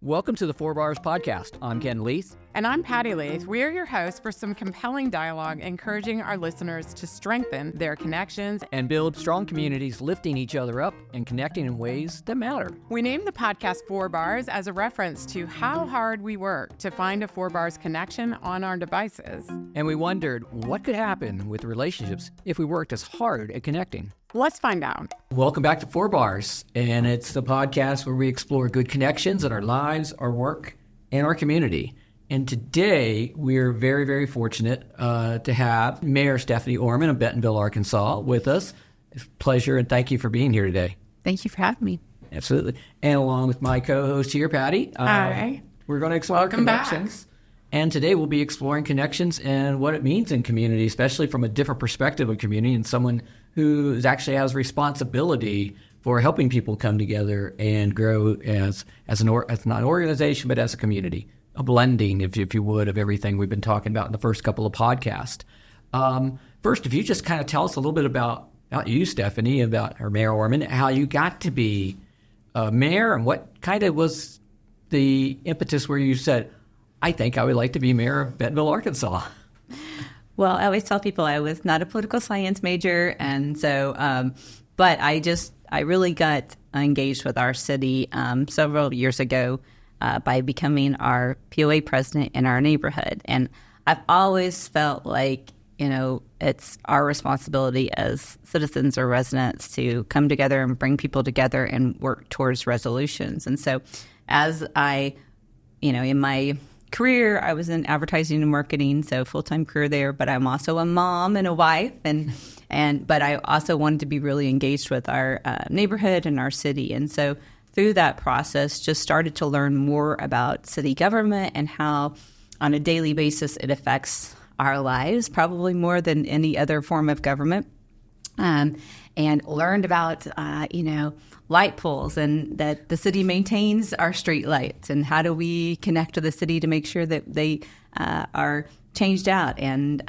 Welcome to the 4 Bars Podcast. I'm Ken Leith. And I'm Patty Leith. We are your hosts for some compelling dialogue, encouraging our listeners to strengthen their connections And build strong communities, lifting each other up and connecting in ways that matter. We named the podcast 4 Bars as a reference to how hard we work to find a 4 Bars connection on our devices. And we wondered what could happen with relationships if we worked as hard at connecting. Let's find out. Welcome back to 4 Bars, and it's the podcast where we explore good connections in our lives, our work, and our community. And today, we're very, very fortunate to have Mayor Stephanie Orman of Bentonville, Arkansas, with us. It's a pleasure, and thank you for being here today. Thank you for having me. Absolutely. And along with my co-host here, Patty. Hi. We're going to explore Welcome connections. back. And today we'll be exploring connections and what it means in community, especially from a different perspective of community and someone who actually has responsibility for helping people come together and grow as not an organization, but as a community, a blending, if you would, of everything we've been talking about in the first couple of podcasts. First, if you just kind of tell us a little bit about you, Stephanie, or Mayor Orman, how you got to be mayor and what kind of was the impetus where you said, I think I would like to be mayor of Bentonville, Arkansas. Well, I always tell people I was not a political science major, and so, but I really got engaged with our city several years ago by becoming our POA president in our neighborhood. And I've always felt like, it's our responsibility as citizens or residents to come together and bring people together and work towards resolutions. And so as I, in my career, I was in advertising and marketing, so full-time career there, but I'm also a mom and a wife, but I also wanted to be really engaged with our neighborhood and our city. And so through that process, just started to learn more about city government and how on a daily basis it affects our lives, probably more than any other form of government. And learned about, light poles and that the city maintains our street lights and how do we connect to the city to make sure that they are changed out. And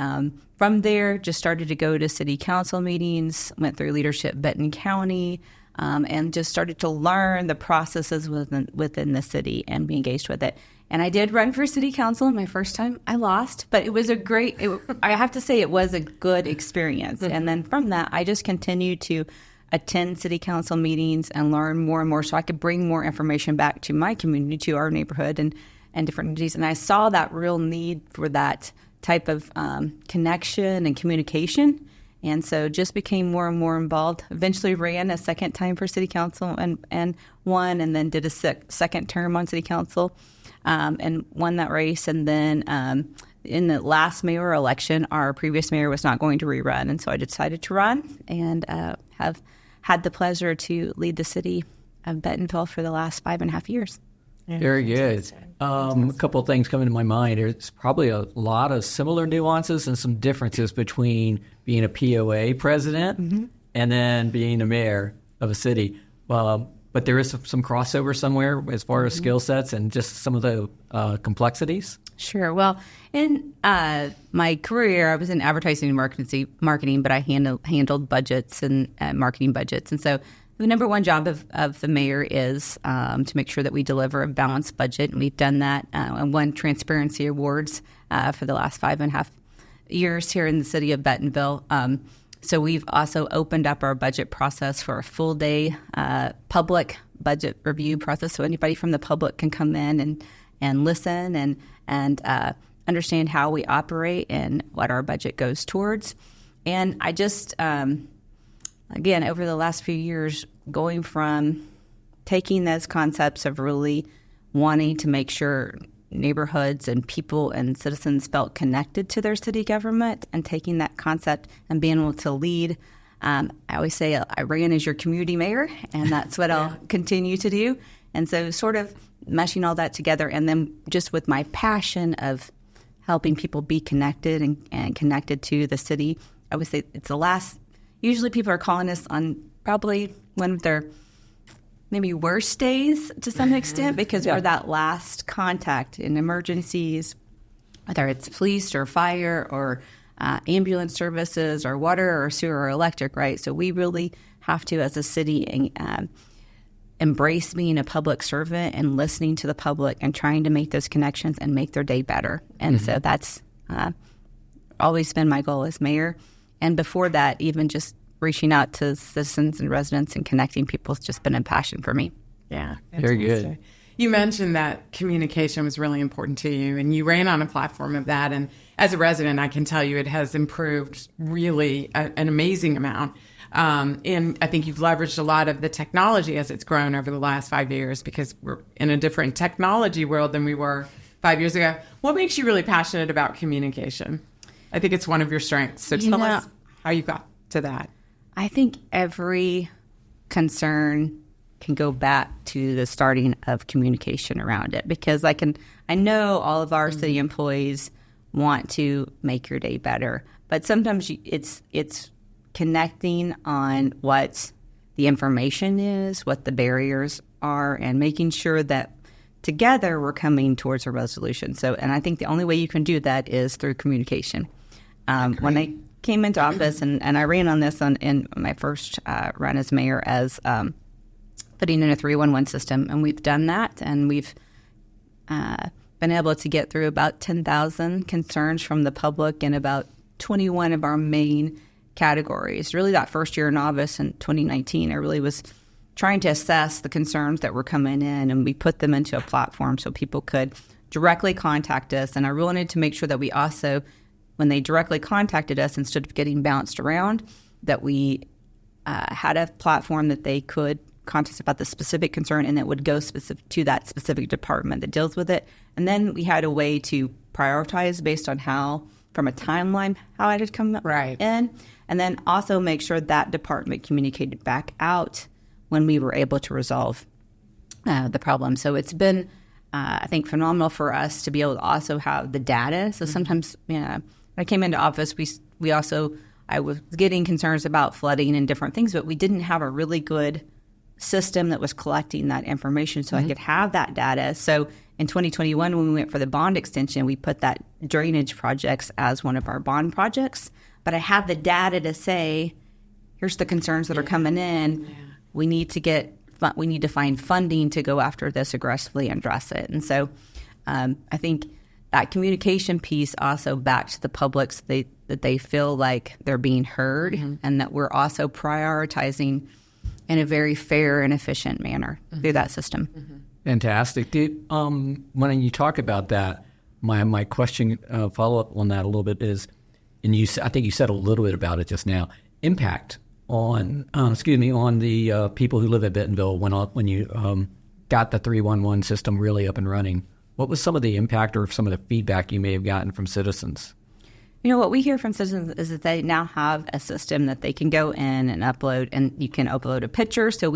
from there, just started to go to city council meetings, went through leadership Benton County, and just started to learn the processes within the city and be engaged with it. And I did run for city council. My first time I lost, but it was I have to say it was a good experience. And then from that, I just continued to attend city council meetings and learn more and more so I could bring more information back to my community, to our neighborhood and different entities. And I saw that real need for that type of connection and communication. And so just became more and more involved. Eventually ran a second time for city council and won, and then did a second term on city council and won that race. And then in the last mayoral election, our previous mayor was not going to rerun. And so I decided to run and have had the pleasure to lead the city of Bentonville for the last 5.5 years. Yeah, very good. A couple of things come into my mind. There's probably a lot of similar nuances and some differences between being a POA president and then being a mayor of a city. But there is some crossover somewhere as far as skill sets and just some of the complexities. Sure. Well, in my career, I was in advertising and marketing, but I handled budgets and marketing budgets. And so the number one job of the mayor is to make sure that we deliver a balanced budget. And we've done that and won transparency awards for the last 5.5 years here in the city of Bentonville. So we've also opened up our budget process for a full day public budget review process. So anybody from the public can come in and listen and understand how we operate and what our budget goes towards. And I just, again, over the last few years, going from taking those concepts of really wanting to make sure neighborhoods and people and citizens felt connected to their city government and taking that concept and being able to lead. I always say I ran as your community mayor, and that's what I'll continue to do. And so sort of meshing all that together, and then just with my passion of helping people be connected and connected to the city, I would say it's the last. Usually people are calling us on probably one of their maybe worst days to some extent because we're that last contact in emergencies, whether it's police or fire or ambulance services or water or sewer or electric, right? So we really have to, as a city, embrace being a public servant and listening to the public and trying to make those connections and make their day better. And so that's always been my goal as mayor. And before that, even just reaching out to citizens and residents and connecting people has just been a passion for me. Yeah. Very good. You mentioned that communication was really important to you, and you ran on a platform of that. And as a resident, I can tell you it has improved really an amazing amount. And I think you've leveraged a lot of the technology as it's grown over the last 5 years, because we're in a different technology world than we were 5 years ago. What makes you really passionate about communication? I think it's one of your strengths. So tell us how you got to that. I think every concern can go back to the starting of communication around it, because I know all of our city employees want to make your day better, but sometimes it's connecting on what the information is, what the barriers are, and making sure that together we're coming towards a resolution. So, and I think the only way you can do that is through communication. When I came into office, and I ran on this in my first run as mayor, as putting in a 311 system, and we've done that, and we've been able to get through about 10,000 concerns from the public in about 21 of our main categories. Really, that first year in office in 2019, I really was trying to assess the concerns that were coming in, and we put them into a platform so people could directly contact us. And I really wanted to make sure that we also, when they directly contacted us, instead of getting bounced around, that we had a platform that they could contact about the specific concern, and it would go specific to that specific department that deals with it. And then we had a way to prioritize based on how, from a timeline, how it had come in, and then also make sure that department communicated back out when we were able to resolve the problem. So it's been, I think, phenomenal for us to be able to also have the data. So sometimes, when I came into office, I was getting concerns about flooding and different things, but we didn't have a really good system that was collecting that information so I could have that data. So in 2021, when we went for the bond extension, we put that drainage projects as one of our bond projects. But I had the data to say, here's the concerns that are coming in. Yeah. We need to find funding to go after this aggressively and address it. And so I think that communication piece also back to the public, so that they feel like they're being heard, and that we're also prioritizing in a very fair and efficient manner through that system. Fantastic. When you talk about that, my question, follow up on that a little bit is, and I think you said a little bit about it just now, impact on the people who live at Bentonville when you got the 311 system really up and running. What was some of the impact or some of the feedback you may have gotten from citizens? What we hear from citizens is that they now have a system that they can go in and upload, and you can upload a picture, so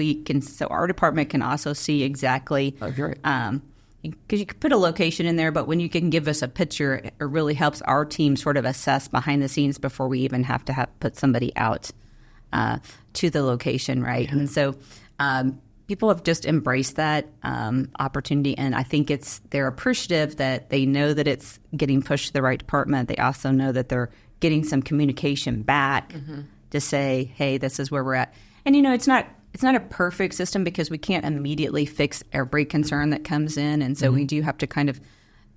our department can also see exactly. Because you can put a location in there, but when you can give us a picture, it really helps our team sort of assess behind the scenes before we even have to put somebody out to the location, right? Yeah. And so people have just embraced that opportunity, and I think they're appreciative that they know that it's getting pushed to the right department. They also know that they're getting some communication back to say, hey, this is where we're at. And, it's not a perfect system, because we can't immediately fix every concern that comes in, and so we do have to kind of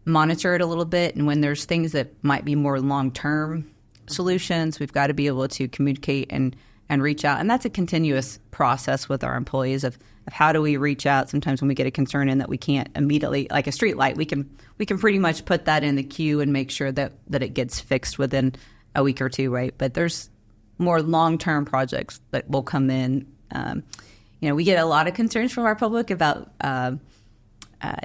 monitor it a little bit. And when there's things that might be more long-term solutions, we've got to be able to communicate and reach out. And that's a continuous process with our employees of how do we reach out. Sometimes when we get a concern in that we can't immediately, like a street light, we can pretty much put that in the queue and make sure that it gets fixed within a week or two, right? But there's more long-term projects that will come in. We get a lot of concerns from our public about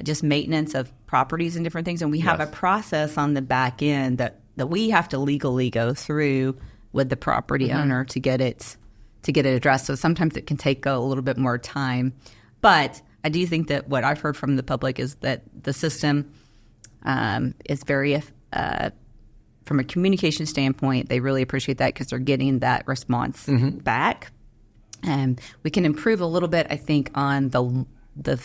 just maintenance of properties and different things, and we have a process on the back end that we have to legally go through with the property owner to get it addressed. So sometimes it can take a little bit more time, but I do think that what I've heard from the public is that the system is very from a communication standpoint, they really appreciate that, because they're getting that response back. And we can improve a little bit, I think, on the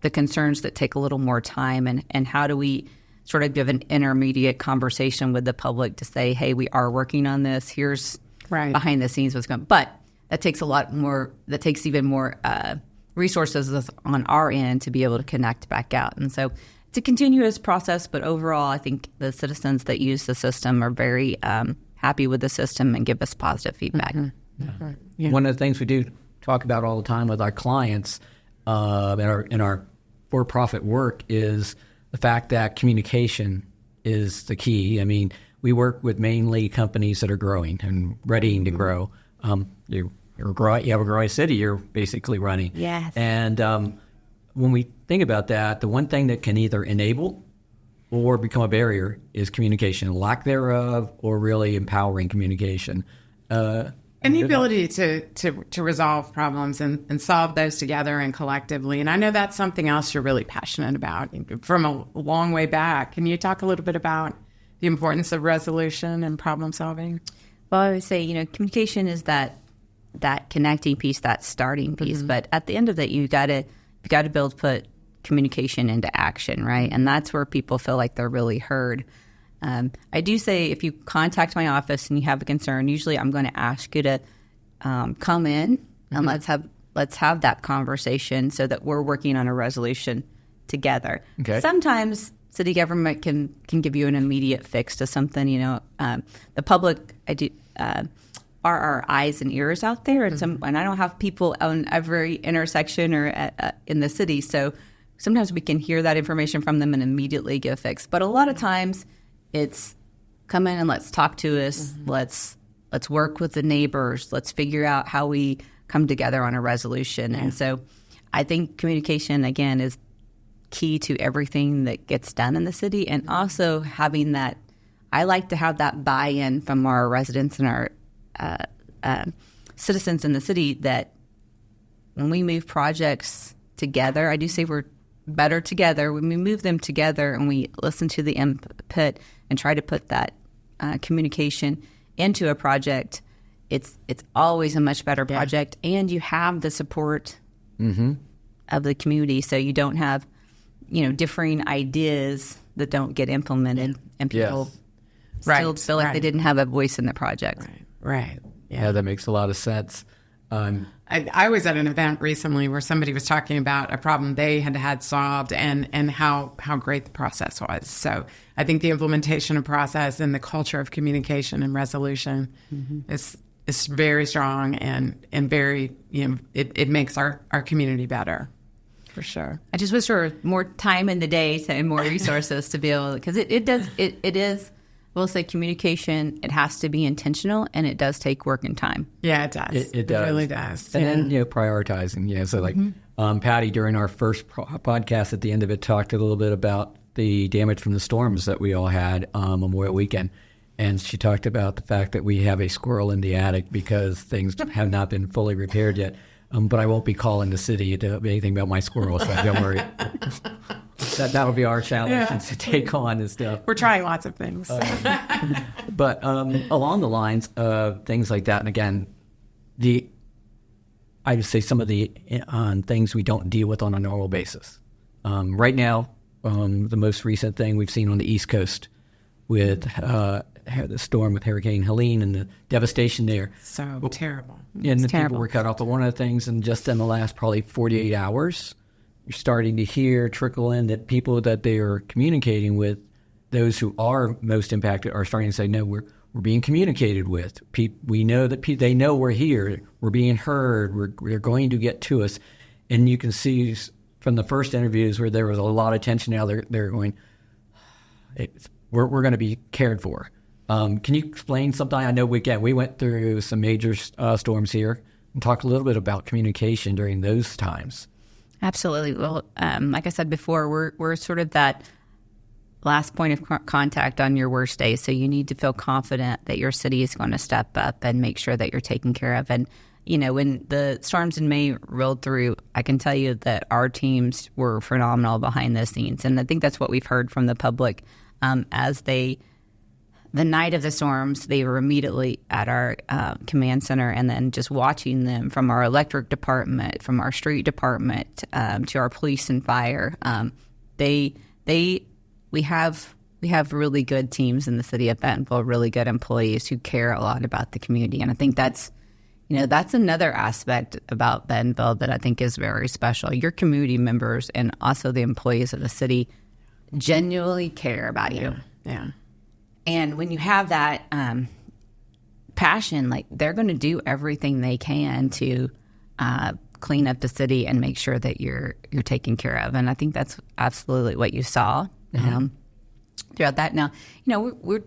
concerns that take a little more time, and how do we sort of give an intermediate conversation with the public to say, hey, we are working on this. Here's behind the scenes what's going on. But that takes a lot more. That takes even more resources on our end to be able to connect back out. And so it's a continuous process, but overall, I think the citizens that use the system are very happy with the system and give us positive feedback. Yeah. One of the things we do talk about all the time with our clients in our for-profit work is the fact that communication is the key. I mean, we work with mainly companies that are growing and readying to grow. You have a growing city, you're basically running. Yes. And when we think about that, the one thing that can either enable or become a barrier is communication, lack thereof, or really empowering communication. And the ability to resolve problems and solve those together and collectively. And I know that's something else you're really passionate about from a long way back. Can you talk a little bit about the importance of resolution and problem solving? Well, I would say, communication is that connecting piece, that starting piece. But at the end of it, you got to be able to put communication into action, right? And that's where people feel like they're really heard. I do say if you contact my office and you have a concern, usually I'm going to ask you to come in and let's have that conversation so that we're working on a resolution together. Okay. Sometimes city government can give you an immediate fix to something. The public are our eyes and ears out there, and I don't have people on every intersection or in the city, so sometimes we can hear that information from them and immediately get a fix. But a lot of times, it's come in and let's talk to us. Let's work with the neighbors. Let's figure out how we come together on a resolution. Yeah. And so I think communication, again, is key to everything that gets done in the city. And also having that, I like to have that buy-in from our residents and our citizens in the city that when we move projects together, I do say we're better together. When we move them together and we listen to the input and try to put that communication into a project, it's always a much better project, and you have the support of the community, so you don't have differing ideas that don't get implemented, and people still feel like they didn't have a voice in the project. Right. Yeah, that makes a lot of sense. I was at an event recently where somebody was talking about a problem they had solved and how great the process was. So I think the implementation of process and the culture of communication and resolution is very strong and very, it makes our community better, for sure. I just wish there were more time in the day and more resources to be able, because it is. We'll say communication, it has to be intentional, and it does take work and time. Yeah, it does. It does. It really does. And then, prioritizing. Yeah, so like Patty, during our first podcast at the end of it, talked a little bit about the damage from the storms that we all had Memorial Weekend. And she talked about the fact that we have a squirrel in the attic because things have not been fully repaired yet. But I won't be calling the city to anything about my squirrel, so don't worry. That'll be our challenge to take on and stuff. We're trying lots of things. But along the lines of things like that, and again, I would say some of the things we don't deal with on a normal basis. Right now, the most recent thing we've seen on the East Coast with the storm with Hurricane Helene and the devastation there. So terrible. And people were cut off. But one of the things, and just in the last probably 48 hours, you're starting to hear trickle in that people that they are communicating with, those who are most impacted, are starting to say, no, we're being communicated with. We know that they know we're here. We're being heard. They're going to get to us. And you can see from the first interviews where there was a lot of tension. Now they're going, we're going to be cared for. Can you explain something? I know we went through some major storms here, and talk a little bit about communication during those times. Absolutely. Well, like I said before, we're sort of that last point of contact on your worst day. So you need to feel confident that your city is going to step up and make sure that you're taken care of. And, when the storms in May rolled through, I can tell you that our teams were phenomenal behind the scenes. And I think that's what we've heard from the public the night of the storms, they were immediately at our command center, and then just watching them from our electric department, from our street department, to our police and fire. We have really good teams in the city of Bentonville, really good employees who care a lot about the community, and I think that's that's another aspect about Bentonville that I think is very special. Your community members and also the employees of the city genuinely care about you. Yeah. And when you have that passion, like they're going to do everything they can to clean up the city and make sure that you're taken care of. And I think that's absolutely what you saw throughout that. Now, we're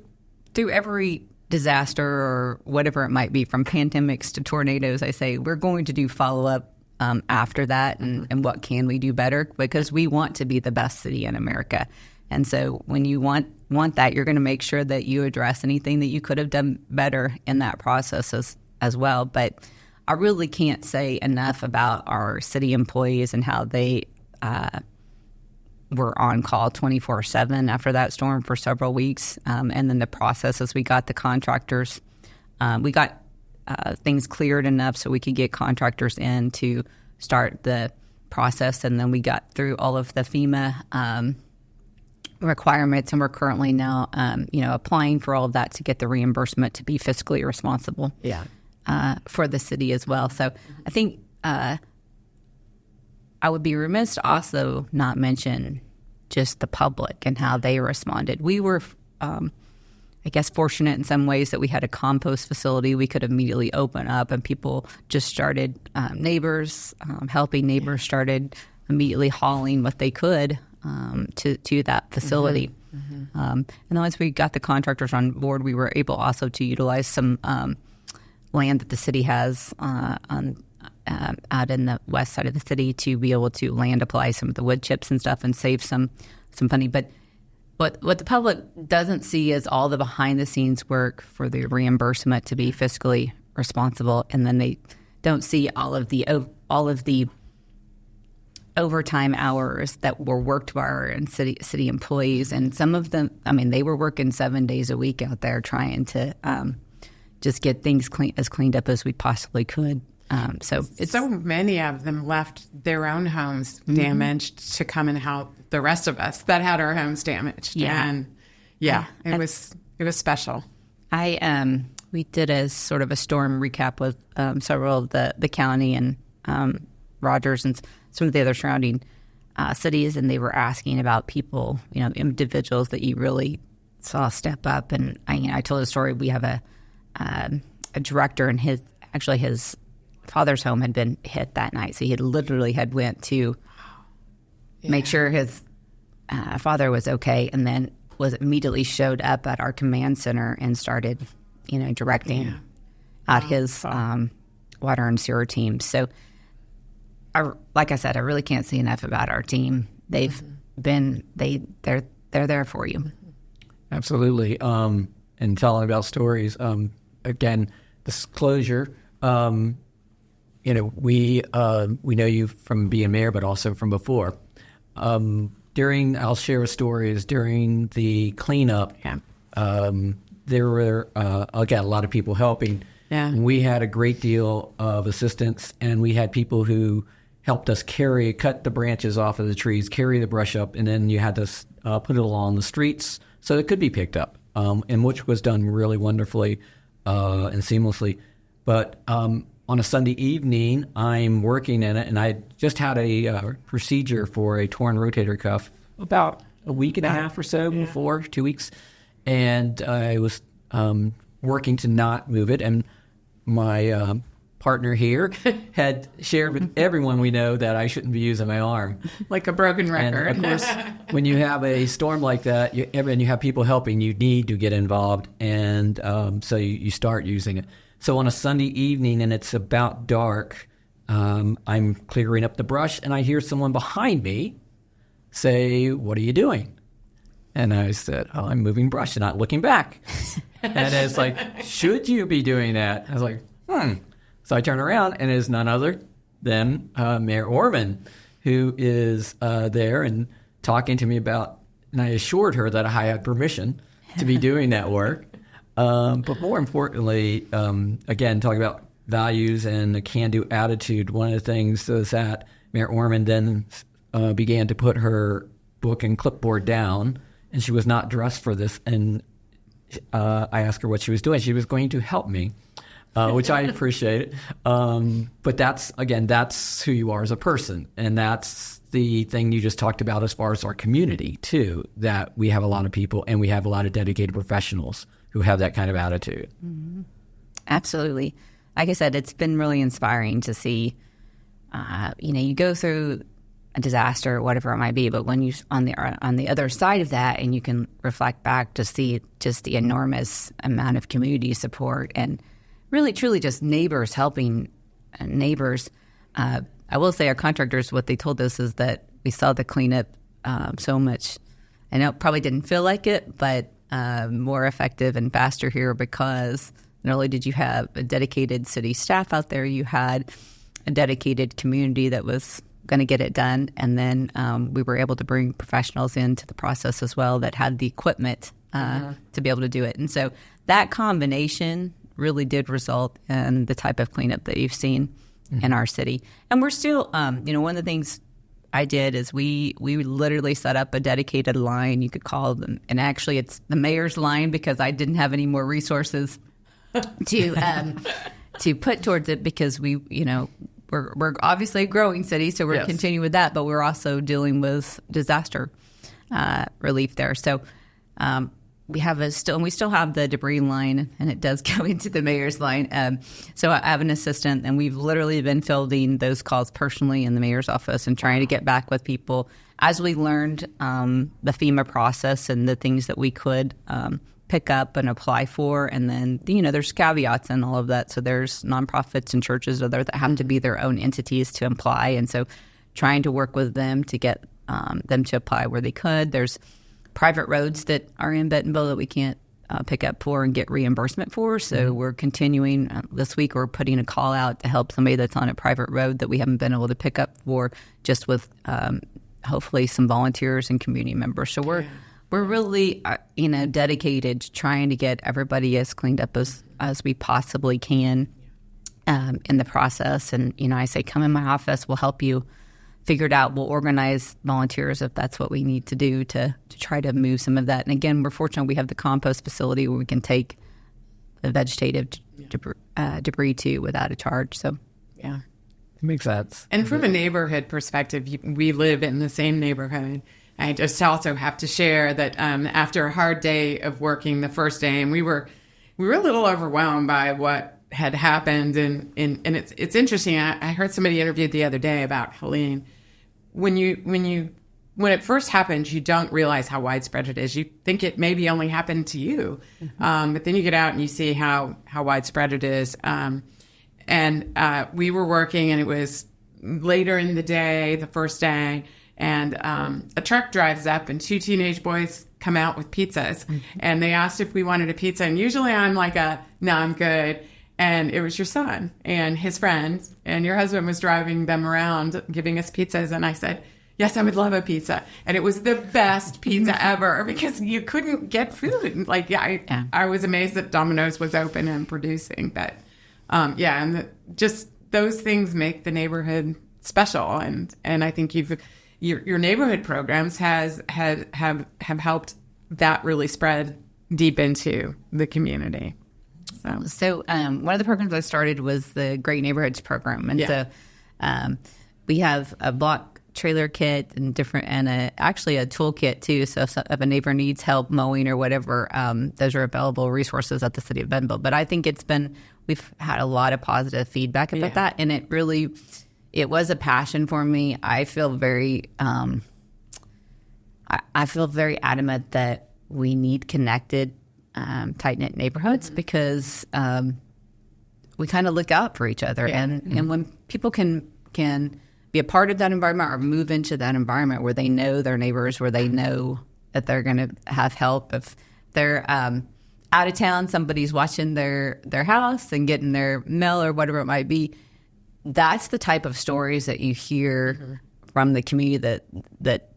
through every disaster or whatever it might be, from pandemics to tornadoes. I say we're going to do follow-up after that and what can we do better, because we want to be the best city in America. And so when you want that, you're going to make sure that you address anything that you could have done better in that process as well. But I really can't say enough about our city employees and how they were on call 24/7 after that storm for several weeks. And then the process as we got the contractors, we got things cleared enough so we could get contractors in to start the process. And then we got through all of the FEMA requirements, and we're currently now, applying for all of that to get the reimbursement to be fiscally responsible for the city as well. So I think I would be remiss to also not mention just the public and how they responded. We were, fortunate in some ways that we had a compost facility we could immediately open up, and people just started, helping neighbors started immediately hauling what they could to that facility. And then once we got the contractors on board, we were able also to utilize some land that the city has out in the west side of the city to be able to land apply some of the wood chips and stuff and save some money. But what the public doesn't see is all the behind the scenes work for the reimbursement to be fiscally responsible, and then they don't see all of the overtime hours that were worked by our city employees. And some of them, they were working 7 days a week out there trying to just get things cleaned up as we possibly could. So many of them left their own homes damaged to come and help the rest of us that had our homes damaged. Yeah. And it was special. We did a sort of a storm recap with several of the county and Rogers and some of the other surrounding cities, and they were asking about people, individuals that you really saw step up. And I told a story. We have a director, and his father's home had been hit that night, so he had went to make sure his father was okay, and then was immediately showed up at our command center and started, directing out his water and sewer team. So, like I said, I really can't say enough about our team. They've been they're there for you. Absolutely. And telling about stories. Again, disclosure. We know you from being mayor, but also from before. I'll share a story. During the cleanup, there were again a lot of people helping. Yeah. We had a great deal of assistance, and we had people who helped us cut the branches off of the trees, carry the brush up, and then you had to put it along the streets so it could be picked up, and which was done really wonderfully and seamlessly. But on a Sunday evening, I'm working in it, and I just had a procedure for a torn rotator cuff about a week and a half or so before, 2 weeks, and I was working to not move it, and my partner here had shared with everyone we know that I shouldn't be using my arm. Like a broken record. And of course, when you have a storm like that, and you have people helping, you need to get involved, and so you start using it. So on a Sunday evening, and it's about dark, I'm clearing up the brush, and I hear someone behind me say, "What are you doing?" And I said, "Oh, I'm moving brush," and not looking back. And it's like, "Should you be doing that?" I was like, So I turn around, and it is none other than Mayor Orman, who is there and talking to me about, and I assured her that I had permission to be doing that work. But more importantly, again, talking about values and a can-do attitude, one of the things is that Mayor Orman then began to put her book and clipboard down, and she was not dressed for this. And I asked her what she was doing. She was going to help me. which I appreciate. But that's who you are as a person. And that's the thing you just talked about as far as our community, too, that we have a lot of people and we have a lot of dedicated professionals who have that kind of attitude. Mm-hmm. Absolutely. Like I said, it's been really inspiring to see, you go through a disaster or whatever it might be, but when you on the other side of that, and you can reflect back to see just the enormous amount of community support and really truly just neighbors helping neighbors. I will say our contractors, what they told us is that we saw the cleanup so much. I know it probably didn't feel like it, but more effective and faster here, because not only did you have a dedicated city staff out there, you had a dedicated community that was going to get it done. And then we were able to bring professionals into the process as well that had the equipment to be able to do it. And so that combination really did result in the type of cleanup that you've seen in our city. And we're still, one of the things I did is we literally set up a dedicated line, you could call them, and actually it's the mayor's line because I didn't have any more resources to put towards it, because we're obviously a growing city, so we're continuing with that, but we're also dealing with disaster relief there. So we still have the debris line, and it does go into the mayor's line. So I have an assistant, and we've literally been fielding those calls personally in the mayor's office and trying to get back with people as we learned the FEMA process and the things that we could pick up and apply for. And then, there's caveats and all of that. So there's nonprofits and churches that have to be their own entities to apply. And so trying to work with them to get them to apply where they could. There's private roads that are in Bentonville that we can't pick up for and get reimbursement for. So we're continuing. This week we're putting a call out to help somebody that's on a private road that we haven't been able to pick up for, just with hopefully some volunteers and community members. So we're really dedicated to trying to get everybody as cleaned up as we possibly can in the process. And I say, come in my office, we'll help you figure it out. We'll organize volunteers if that's what we need to do to try to move some of that. And again, we're fortunate we have the compost facility where we can take the vegetative debris to without a charge. So, yeah. It makes sense. And from a neighborhood perspective, we live in the same neighborhood. I just also have to share that after a hard day of working the first day, and we were a little overwhelmed by what had happened, and it's interesting. I heard somebody interviewed the other day about Helene. When it first happens, you don't realize how widespread it is. You think it maybe only happened to you, but then you get out and you see how widespread it is. And we were working, and it was later in the day, the first day, and a truck drives up, and two teenage boys come out with pizzas, and they asked if we wanted a pizza. And usually I'm like, no, I'm good. And it was your son and his friends, and your husband was driving them around giving us pizzas. And I said, yes, I would love a pizza. And it was the best pizza ever, because you couldn't get food. I was amazed that Domino's was open and producing. But just those things make the neighborhood special. And I think your neighborhood programs have helped that really spread deep into the community. So one of the programs I started was the Great Neighborhoods program. And so we have a block trailer kit and actually a toolkit too. So if a neighbor needs help mowing or whatever, those are available resources at the city of Bentonville. But I think we've had a lot of positive feedback about that. And it was a passion for me. I feel very adamant that we need connected, tight-knit neighborhoods, because we kind of look out for each other. And when people can be a part of that environment or move into that environment where they know their neighbors, where they know that they're going to have help. If they're out of town, somebody's watching their house and getting their mail or whatever it might be, that's the type of stories that you hear from the community that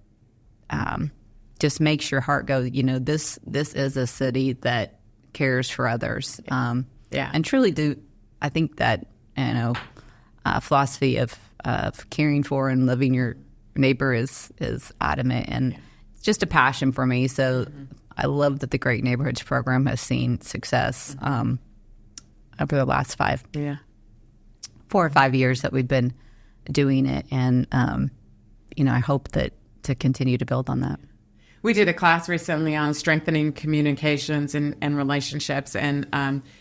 just makes your heart go, this is a city that cares for others. And truly I think that, philosophy of caring for and loving your neighbor is adamant, and it's just a passion for me. So I love that the Great Neighborhoods program has seen success. over the last Yeah. 4 or 5 years that we've been doing it. And, I hope that to continue to build on that. We did a class recently on strengthening communications and relationships, and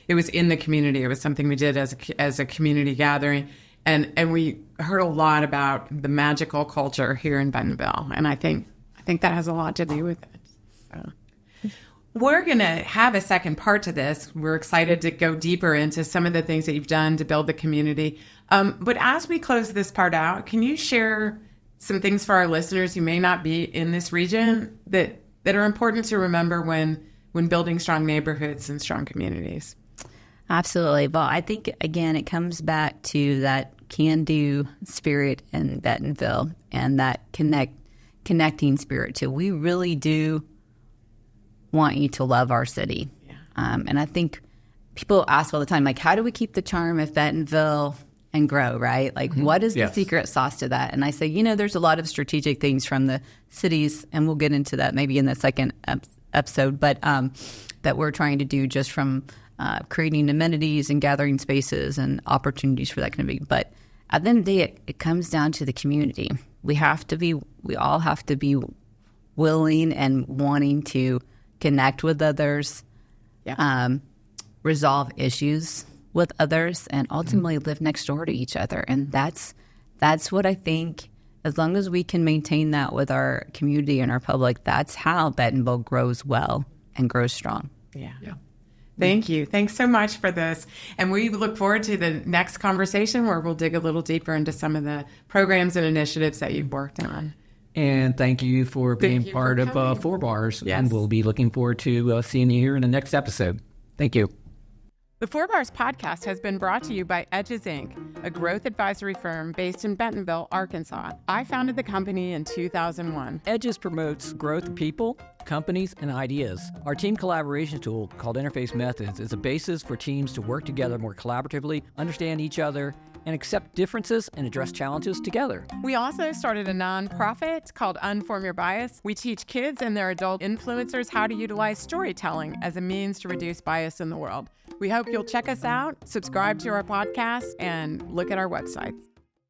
it was in the community. It was something we did as a community gathering, and we heard a lot about the magical culture here in Bentonville, and I think that has a lot to do with it. So. We're going to have a second part to this. We're excited to go deeper into some of the things that you've done to build the community. But as we close this part out, can you share some things for our listeners who may not be in this region that are important to remember when building strong neighborhoods and strong communities? Absolutely. Well, I think, again, it comes back to that can-do spirit in Bentonville and that connecting spirit too. We really do want you to love our city. Yeah. And I think people ask all the time, like, how do we keep the charm of Bentonville and grow, right? Like, what is the secret sauce to that? And I say, there's a lot of strategic things from the cities, and we'll get into that maybe in the second episode, but that we're trying to do just from creating amenities and gathering spaces and opportunities for that community. But at the end of the day, it comes down to the community. We all have to be willing and wanting to connect with others, resolve issues with others, and ultimately live next door to each other. And that's what I think, as long as we can maintain that with our community and our public, that's how Bentonville grows well and grows strong. Yeah. Thank you. Thanks so much for this. And we look forward to the next conversation where we'll dig a little deeper into some of the programs and initiatives that you've worked on. And thank you for being part of 4 Bars. Yes. And we'll be looking forward to seeing you here in the next episode. Thank you. The 4 Bars podcast has been brought to you by Edges Inc., a growth advisory firm based in Bentonville, Arkansas. I founded the company in 2001. Edges promotes growth of people, companies, and ideas. Our team collaboration tool, called Interface Methods, is a basis for teams to work together more collaboratively, understand each other, and accept differences and address challenges together. We also started a nonprofit called Unform Your Bias. We teach kids and their adult influencers how to utilize storytelling as a means to reduce bias in the world. We hope you'll check us out, subscribe to our podcast, and look at our websites.